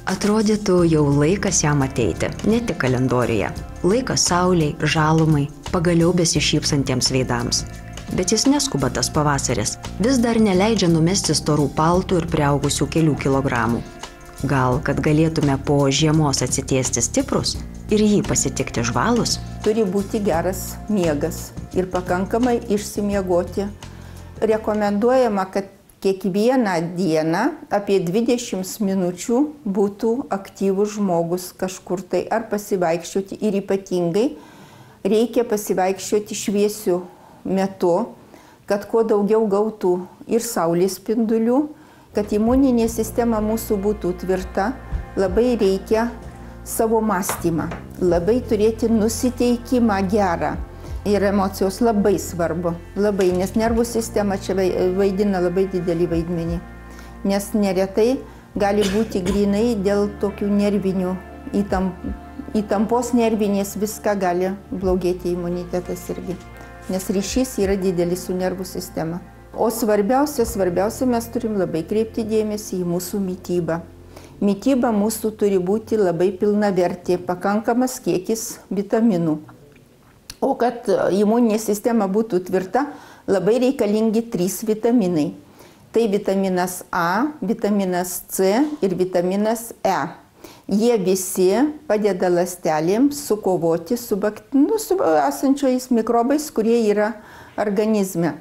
Atrodytų jau laikas jam ateiti, ne tik kalendoriuje. Laikas saulei, žalumai, pagaliau besišypsantiems veidams. Bet jis neskuba tas pavasaris, vis dar neleidžia numesti storų paltų ir priaugusių kelių kilogramų. Gal, kad galėtume po žiemos atsitiesti stiprus ir jį pasitikti žvalus? Turi būti geras miegas ir pakankamai išsimiegoti. Rekomenduojama, kad kiekvieną dieną apie 20 minučių būtų aktyvus žmogus kažkur tai ar pasivaikščioti ir ypatingai reikia pasivaikščioti šviesiu metu, kad kuo daugiau gautų ir saulės spindulių, kad imuninė sistema mūsų būtų tvirta, labai reikia savo mąstymą, labai turėti nusiteikimą gerą. Ir emocijos labai svarbu, labai, nes nervų sistema čia vaidina labai didelį vaidmenį. Nes neretai gali būti grinai dėl tokių nervinių įtampos nervinės viską gali blogėti imunitetas irgi. Nes ryšys yra didelis su nervų sistema. O svarbiausia, mes turim labai kreipti dėmesį į mūsų mitybą. Mityba mūsų turi būti labai pilnavertė, pakankamas kiekis vitaminų. O kad imuninė sistema būtų tvirta, labai reikalingi 3 vitaminai. Tai vitaminas A, vitaminas C ir vitaminas E. Jie visi padeda ląstelėms sukovoti su esančiais mikrobais, kurie yra organizme.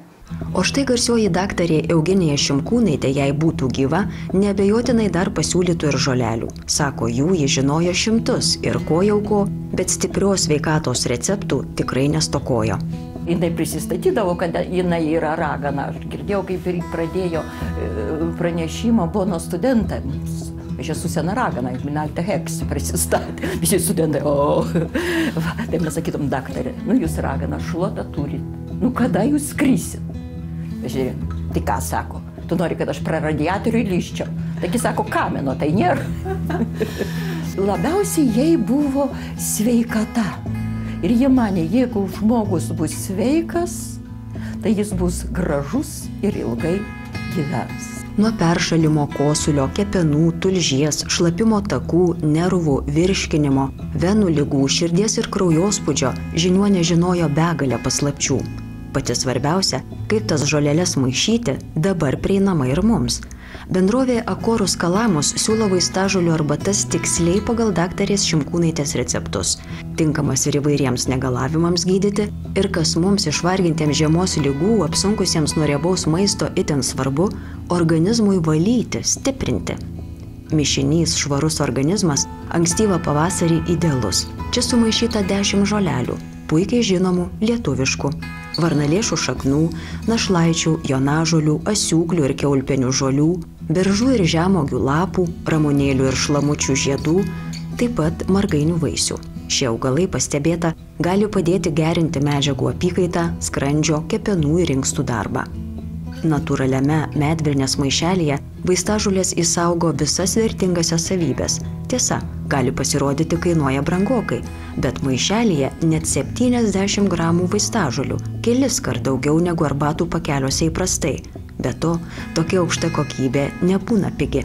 O štai garsioji daktarė Eugenija Šimkūnaitė, jei būtų gyva, neabejotinai dar pasiūlytų ir žolelių. Sako, jų ji žinojo šimtus ir ko jau ko, bet stiprios sveikatos receptų tikrai nestokojo. Jinai prisistatydavo, kad jinai yra ragana. Aš girdėjau, kaip ir pradėjo pranešimą Bono studentams. Aš esu sena ragana, Minalta Heks prisistatė. Visi studentai, taip mes sakytum, daktarė, jūs ragana, šluotą turit. Kada jūs skrisit? Žiūrėk, tai ką sako? Tu nori, kad aš prie radiatorių įlyščiau. Taigi sako, kamino, tai nėra. Labiausiai jai buvo sveikata. Ir jie manė, jeigu žmogus bus sveikas, tai jis bus gražus ir ilgai gyvens. Nuo peršalimo, kosulio, kepenų, tulžies, šlapimo takų, nervų, virškinimo, venų ligų, širdies ir kraujospūdžio žiniuonė žinojo begalę paslapčių. Pati svarbiausia, kaip tas žolelės maišyti, dabar prieinama ir mums. Bendrovė Akorus Kalamus siūlo vaistažolių arbatas tiksliai pagal daktarės Šimkūnaitės receptus. Tinkamas ir įvairiems negalavimams gydyti ir kas mums išvargintiems žiemos ligų, apsunkusiems nuo riebaus maisto itin svarbu, organizmui valyti, stiprinti. Mišinys švarus organizmas ankstyvą pavasarį idealus. Čia sumaišyta 10 žolelių, puikiai žinomų lietuviškų. Varnalėšų šaknų, našlaičių, jonažolių, asiūklių ir kiaulpienių žolių, beržų ir žemuogių lapų, ramunėlių ir šlamučių žiedų, taip pat margainių vaisių. Šie augalai, pastebėta, gali padėti gerinti medžiagų apykaitą, skrandžio, kepenų ir inkstų darbą. Natūraliame medvilnės maišelyje vaistažolės įsaugo visas vertingasias savybės. Tiesa, gali pasirodyti kainuoja brangokai, bet maišelyje net 70 gramų vaistažolių, keliskart daugiau negu arbatų pakeliuose įprastai. Be to, tokia aukšta kokybė nebūna pigi.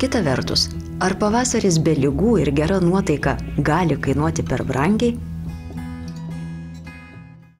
Kita vertus, ar pavasaris be ligų ir gera nuotaika gali kainuoti per brangiai?